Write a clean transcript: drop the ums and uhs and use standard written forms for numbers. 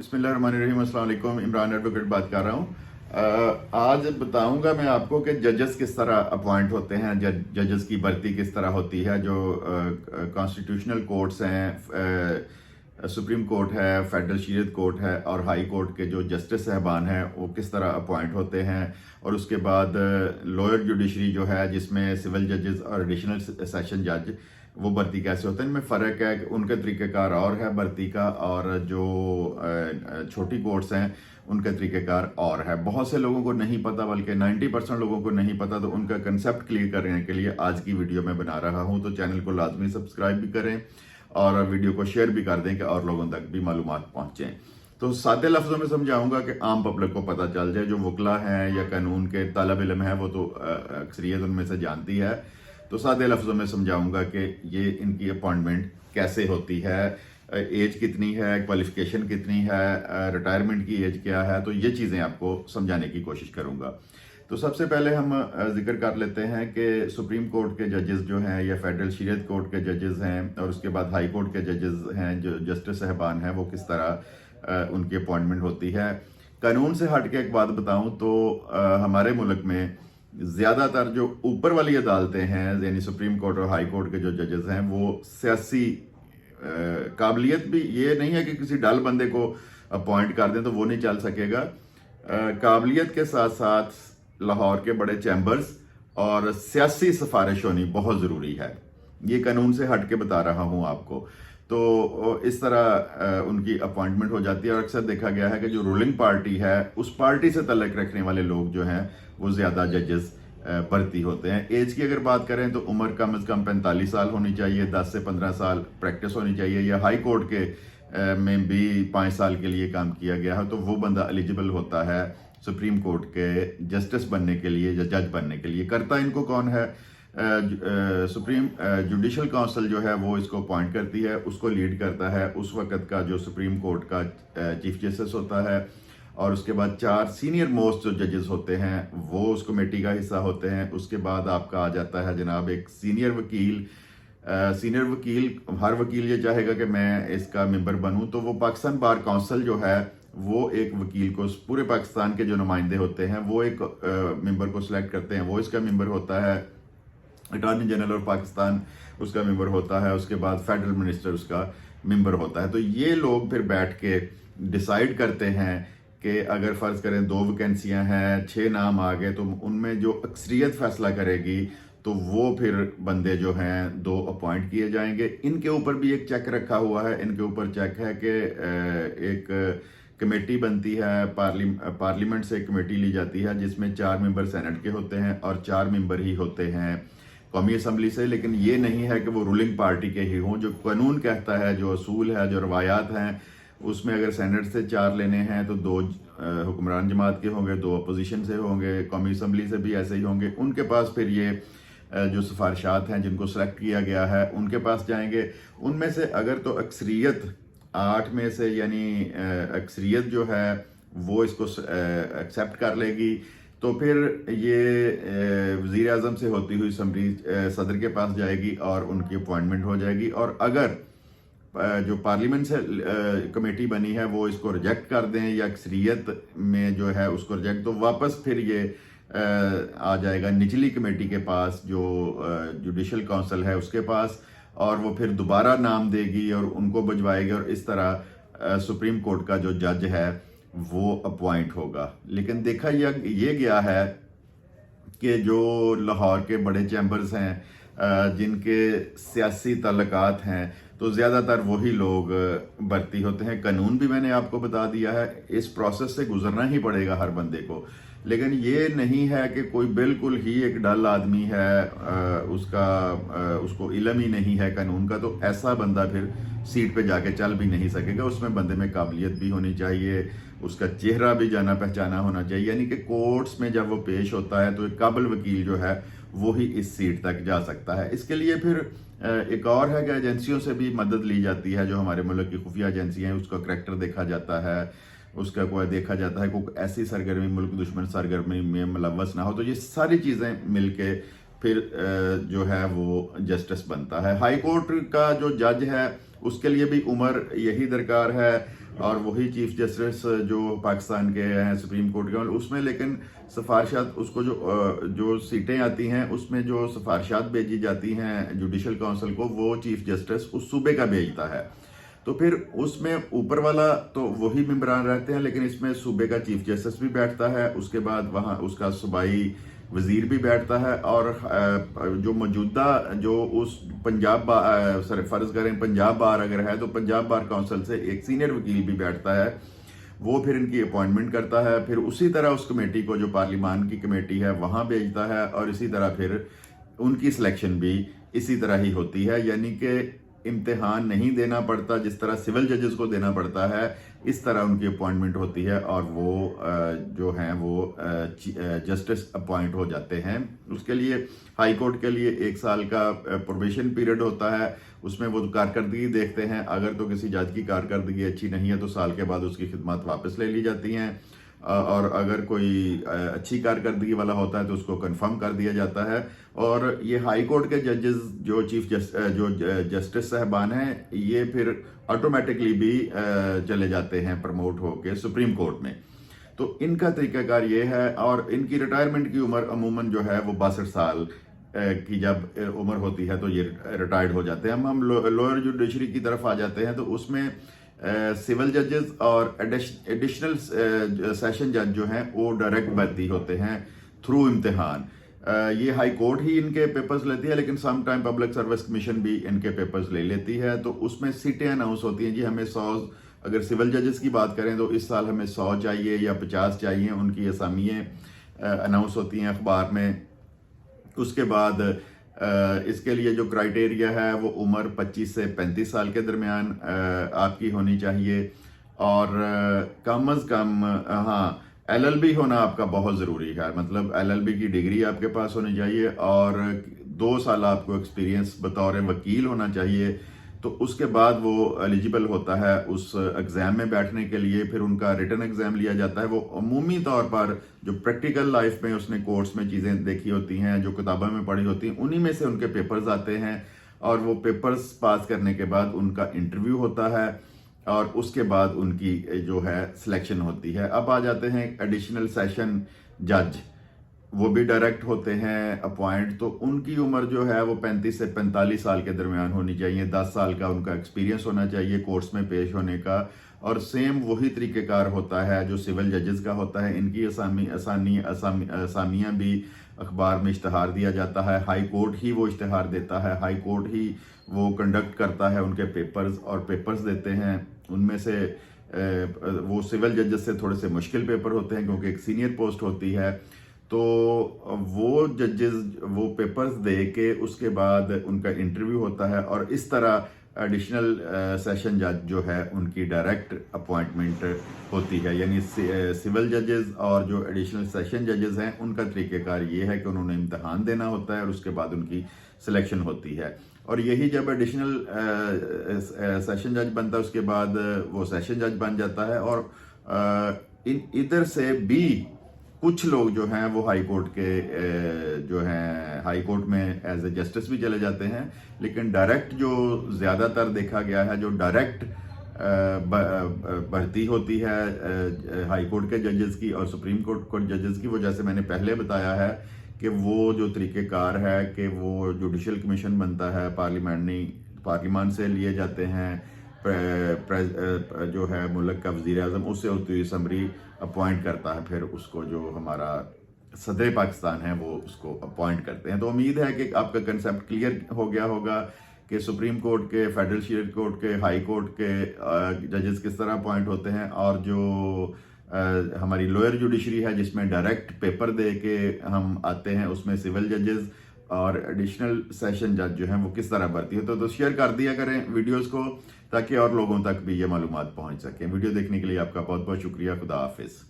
बिस्मिल्लाहिर्रहमानिर्रहीम। अस्सलाम वालेकुम। इमरान एडवोकेट बात कर रहा हूँ। आज बताऊंगा मैं आपको कि जजेस किस तरह अपॉइंट होते हैं, जजेस की भर्ती किस तरह होती है। जो कॉन्स्टिट्यूशनल कोर्ट्स हैं, सुप्रीम कोर्ट है, फेडरल शरीयत कोर्ट है और हाई कोर्ट के जो जस्टिस साहबान हैं वो किस तरह अपॉइंट होते हैं। और उसके बाद लोअर जुडिशरी जो है जिसमें सिविल जजेस और एडिशनल सेशन जज, वो भर्ती कैसे होते हैं। इनमें फ़र्क है कि उनका तरीक़ेकार और है भर्ती का, और जो छोटी कोर्ट्स हैं उनका तरीक़ेकार और है। बहुत से लोगों को नहीं पता, बल्कि 90% लोगों को नहीं पता। तो उनका कंसेप्ट क्लियर करने के लिए आज की वीडियो में बना रहा हूं। तो चैनल को लाजमी सब्सक्राइब भी करें और वीडियो को शेयर भी कर दें कि और लोगों तक भी मालूमात पहुंचें। तो सादे लफ्ज़ों में समझाऊंगा कि आम पब्लिक को पता चल जाए। जो वकला हैं या कानून के तालब इल्म है वो तो अक्सरियत उनमें से जानती है। तो सादे लफ्ज़ों में समझाऊंगा कि ये इनकी अपॉइंटमेंट कैसे होती है, एज कितनी है, क्वालिफिकेशन कितनी है, रिटायरमेंट की एज क्या है। तो ये चीज़ें आपको समझाने की कोशिश करूंगा। तो सबसे पहले हम जिक्र कर लेते हैं कि सुप्रीम कोर्ट के जजेस जो हैं या फेडरल शरीयत कोर्ट के जजेस हैं और उसके बाद हाई कोर्ट के जजेस हैं, जो जस्टिस साहबान हैं, वो किस तरह उनकी अपॉइंटमेंट होती है। कानून से हट के एक बात बताऊं तो हमारे मुल्क में ज़्यादातर जो ऊपर वाली अदालतें हैं, यानी सुप्रीम कोर्ट और हाई कोर्ट के जो जजेस हैं, वो सियासी काबिलियत भी ये नहीं है कि किसी डल बंदे को अपॉइंट कर दें तो वो नहीं चल सकेगा। काबिलियत के साथ साथ लाहौर के बड़े चैम्बर्स और सियासी सिफारिश होनी बहुत ज़रूरी है। ये कानून से हट के बता रहा हूँ आपको। तो इस तरह उनकी अपॉइंटमेंट हो जाती है। और अक्सर देखा गया है कि जो रूलिंग पार्टी है उस पार्टी से तल्लुक़ रखने वाले लोग जो हैं वो ज़्यादा जजेस भर्ती होते हैं। एज की अगर बात करें तो उम्र कम से कम 45 साल होनी चाहिए, 10 से 15 साल प्रैक्टिस होनी चाहिए। या हाई कोर्ट के में भी 5 साल के लिए काम किया गया है तो वो बंदा एलिजिबल होता है सुप्रीम कोर्ट के जस्टिस बनने के लिए या जज बनने के लिए। करता इनको कौन है? सुप्रीम जुडिशल काउंसिल जो है वो इसको अपॉइंट करती है, उसको लीड करता है उस वक्त का जो सुप्रीम कोर्ट का चीफ जस्टिस होता है। और उसके बाद 4 सीनियर मोस्ट जो जजेस होते हैं वो उस कमेटी का हिस्सा होते हैं। उसके बाद आपका आ जाता है जनाब एक सीनियर वकील। हर वकील ये चाहेगा कि मैं इसका मेंबर बनूं, तो वो पाकिस्तान बार काउंसिल जो है वो एक वकील को, पूरे पाकिस्तान के जो नुमाइंदे होते हैं वो एक मेंबर को सिलेक्ट करते हैं, वो इसका मेंबर होता है। अटॉर्नी जनरल ऑफ पाकिस्तान उसका मेंबर होता है। उसके बाद फेडरल मिनिस्टर उसका मेंबर होता है। तो ये लोग फिर बैठ के डिसाइड करते हैं कि अगर फ़र्ज़ करें 2 वैकेंसियां हैं, 6 नाम आ गए, तो उनमें जो अक्सरियत फैसला करेगी तो वो फिर बंदे जो हैं 2 अपॉइंट किए जाएंगे। इनके ऊपर भी एक चेक रखा हुआ है। इनके ऊपर चेक है कि एक कमेटी बनती है, पार्लियामेंट से एक कमेटी ली जाती है जिसमें 4 मेंबर सेनेट के होते हैं और 4 मेंबर ही होते हैं कौमी असम्बली से। लेकिन ये नहीं है कि वो रूलिंग पार्टी के ही हों। जो कानून कहता है, जो असूल है, जो रवायात हैं, उसमें अगर सेनेट से 4 लेने हैं तो 2 हुक्मरान जमात के होंगे, 2 अपोजिशन से होंगे, कौमी असम्बली से भी ऐसे ही होंगे। उनके पास फिर ये जो सिफारिशात हैं जिनको सेलेक्ट किया गया है उनके पास जाएंगे। उनमें से अगर तो अक्सरियत 8 में से, यानी अक्सरियत जो है वो इसको एक्सेप्ट कर लेगी, तो फिर ये वज़ीर आज़म से होती हुई सदर के पास जाएगी और उनकी अपॉइंटमेंट हो जाएगी। और अगर जो पार्लियामेंट से कमेटी बनी है वो इसको रिजेक्ट कर दें या अक्सरियत में जो है उसको रिजेक्ट, तो वापस फिर ये आ जाएगा निचली कमेटी के पास, जो जुडिशल काउंसिल है उसके पास, और वो फिर दोबारा नाम देगी और उनको भिजवाएगी। और इस तरह सुप्रीम कोर्ट का जो जज है वो अपॉइंट होगा। लेकिन देखा ये गया है कि जो लाहौर के बड़े चैम्बर्स हैं जिनके सियासी ताल्लुकात हैं, तो ज़्यादातर वही लोग भर्ती होते हैं। कानून भी मैंने आपको बता दिया है, इस प्रोसेस से गुजरना ही पड़ेगा हर बंदे को। लेकिन ये नहीं है कि कोई बिल्कुल ही एक डल आदमी है, उसको इल्म ही नहीं है कानून का, तो ऐसा बंदा फिर सीट पे जाके चल भी नहीं सकेगा। उसमें बंदे में काबिलियत भी होनी चाहिए, उसका चेहरा भी जाना पहचाना होना चाहिए। यानी कि कोर्ट्स में जब वो पेश होता है तो एक काबिल वकील जो है वो ही इस सीट तक जा सकता है। इसके लिए फिर एक और है कि एजेंसियों से भी मदद ली जाती है। जो हमारे मुल्क की खुफिया एजेंसियाँ हैं उसका करैक्टर देखा जाता है, उसका कोई देखा जाता है कोई ऐसी सरगर्मी, मुल्क दुश्मन सरगर्मी में मुलव्वस ना हो। तो ये सारी चीज़ें मिलके फिर जो है वो जस्टिस बनता है। हाई कोर्ट का जो जज है उसके लिए भी उम्र यही दरकार है। اور وہی چیف جسٹس جو پاکستان کے ہیں سپریم کورٹ کے، اس میں لیکن سفارشات، اس کو جو سیٹیں آتی ہیں اس میں جو سفارشات بھیجی جاتی ہیں جوڈیشل کونسل کو، وہ چیف جسٹس اس صوبے کا بھیجتا ہے. تو پھر اس میں اوپر والا تو وہی ممبران رہتے ہیں، لیکن اس میں صوبے کا چیف جسٹس بھی بیٹھتا ہے، اس کے بعد وہاں اس کا صوبائی وزیر بھی بیٹھتا ہے، اور جو موجودہ جو اس پنجاب فرض کریں پنجاب بار اگر ہے تو پنجاب بار کونسل سے ایک سینئر وکیل بھی بیٹھتا ہے، وہ پھر ان کی اپوائنٹمنٹ کرتا ہے، پھر اسی طرح اس کمیٹی کو جو پارلیمان کی کمیٹی ہے وہاں بھیجتا ہے، اور اسی طرح پھر ان کی سلیکشن بھی اسی طرح ہی ہوتی ہے. یعنی کہ امتحان نہیں دینا پڑتا، جس طرح سول ججز کو دینا پڑتا ہے اس طرح ان کی اپوائنٹمنٹ ہوتی ہے، اور وہ جو ہیں وہ جسٹس اپوائنٹ ہو جاتے ہیں. اس کے لیے ہائی کورٹ کے لیے 1 سال کا پروبیشن پیریڈ ہوتا ہے، اس میں وہ کارکردگی دیکھتے ہیں. اگر تو کسی جج کی کارکردگی اچھی نہیں ہے تو سال کے بعد اس کی خدمات واپس لے لی جاتی ہیں، اور اگر کوئی اچھی کارکردگی والا ہوتا ہے تو اس کو کنفرم کر دیا جاتا ہے. اور یہ ہائی کورٹ کے ججز جو جو جسٹس صاحبان ہیں، یہ پھر آٹومیٹکلی بھی چلے جاتے ہیں پروموٹ ہو کے سپریم کورٹ میں. تو ان کا طریقہ کار یہ ہے، اور ان کی ریٹائرمنٹ کی عمر عموماً جو ہے وہ 62 سال کی جب عمر ہوتی ہے تو یہ ریٹائرڈ ہو جاتے ہیں. ہم لوئر جوڈیشری کی طرف آ جاتے ہیں، تو اس میں سول ججز اور ایڈیشنل سیشن جج جو ہیں وہ ڈائریکٹ بھرتی ہوتے ہیں تھرو امتحان. یہ ہائی کورٹ ہی ان کے پیپرز لیتی ہے، لیکن some time public service commission بھی ان کے پیپرز لے لیتی ہے. تو اس میں سیٹیں اناؤنس ہوتی ہیں، جی ہمیں 100، اگر سول ججز کی بات کریں تو اس سال ہمیں 100 چاہیے یا 50 چاہیے، ان کی اسامیاں اناؤنس ہوتی ہیں اخبار میں. اس کے بعد اس کے لیے جو کرائیٹیریا ہے وہ عمر 25 سے 35 سال کے درمیان آپ کی ہونی چاہیے، اور کم از کم LLB ہونا آپ کا بہت ضروری ہے. مطلب LLB کی ڈگری آپ کے پاس ہونی چاہیے، اور 2 سال آپ کو ایکسپیرینس بطور وکیل ہونا چاہیے. تو اس کے بعد وہ ایلیجیبل ہوتا ہے اس ایگزام میں بیٹھنے کے لیے. پھر ان کا ریٹن ایگزام لیا جاتا ہے. وہ عمومی طور پر جو پریکٹیکل لائف میں اس نے کورس میں چیزیں دیکھی ہوتی ہیں، جو کتابوں میں پڑھی ہوتی ہیں، انہی میں سے ان کے پیپرز آتے ہیں، اور وہ پیپرز پاس کرنے کے بعد ان کا انٹرویو ہوتا ہے، اور اس کے بعد ان کی جو ہے سلیکشن ہوتی ہے. اب آ جاتے ہیں ایڈیشنل سیشن جج، وہ بھی ڈائریکٹ ہوتے ہیں اپوائنٹ. تو ان کی عمر جو ہے وہ 35 سے 45 سال کے درمیان ہونی چاہیے. 10 سال کا ان کا ایکسپیرینس ہونا چاہیے کورس میں پیش ہونے کا. اور سیم وہی طریقہ کار ہوتا ہے جو سول ججز کا ہوتا ہے. ان کی اسامیاں بھی اخبار میں اشتہار دیا جاتا ہے. ہائی کورٹ ہی وہ اشتہار دیتا ہے، ہائی کورٹ ہی وہ کنڈکٹ کرتا ہے ان کے پیپرز، اور پیپرز دیتے ہیں. ان میں سے وہ سول ججز سے تھوڑے سے مشکل پیپر ہوتے ہیں کیونکہ ایک سینئر پوسٹ ہوتی ہے. تو وہ ججز وہ پیپرز دے کے اس کے بعد ان کا انٹرویو ہوتا ہے، اور اس طرح ایڈیشنل سیشن جج جو ہے ان کی ڈائریکٹ اپوائنٹمنٹ ہوتی ہے. یعنی سول ججز اور جو ایڈیشنل سیشن ججز ہیں ان کا طریقہ کار یہ ہے کہ انہوں نے امتحان دینا ہوتا ہے، اور اس کے بعد ان کی سلیکشن ہوتی ہے. اور یہی جب ایڈیشنل سیشن جج بنتا ہے اس کے بعد وہ سیشن جج بن جاتا ہے. اور ادھر سے بھی کچھ لوگ جو ہیں وہ ہائی کورٹ کے جو ہیں ہائی کورٹ میں ایز اے جسٹس بھی چلے جاتے ہیں. لیکن ڈائریکٹ جو زیادہ تر دیکھا گیا ہے، جو ڈائریکٹ بھرتی ہوتی ہے ہائی کورٹ کے ججز کی اور سپریم کورٹ ججز کی، وہ جیسے میں نے پہلے بتایا ہے کہ وہ جو طریقہ کار ہے کہ وہ جوڈیشل کمیشن بنتا ہے، پارلیمان سے لیے جاتے ہیں، جو ہے ملک کا وزیر اعظم اس سے ہوتی ہوئی اسمبلی اپوائنٹ کرتا ہے، پھر اس کو جو ہمارا صدر پاکستان ہے وہ اس کو اپوائنٹ کرتے ہیں. تو امید ہے کہ آپ کا کنسیپٹ کلیئر ہو گیا ہوگا کہ سپریم کورٹ کے، فیڈرل شیئر کورٹ کے، ہائی کورٹ کے ججز کس طرح اپوائنٹ ہوتے ہیں، اور جو ہماری لوئر جوڈیشری ہے جس میں ڈائریکٹ پیپر دے کے ہم آتے ہیں، اس میں سول ججز اور ایڈیشنل سیشن جج جو ہیں وہ کس طرح بھرتی ہے. تو شیئر کر دیا کریں ویڈیوز کو تاکہ اور لوگوں تک بھی یہ معلومات پہنچ سکیں. ویڈیو دیکھنے کے لیے آپ کا بہت بہت شکریہ. خدا حافظ.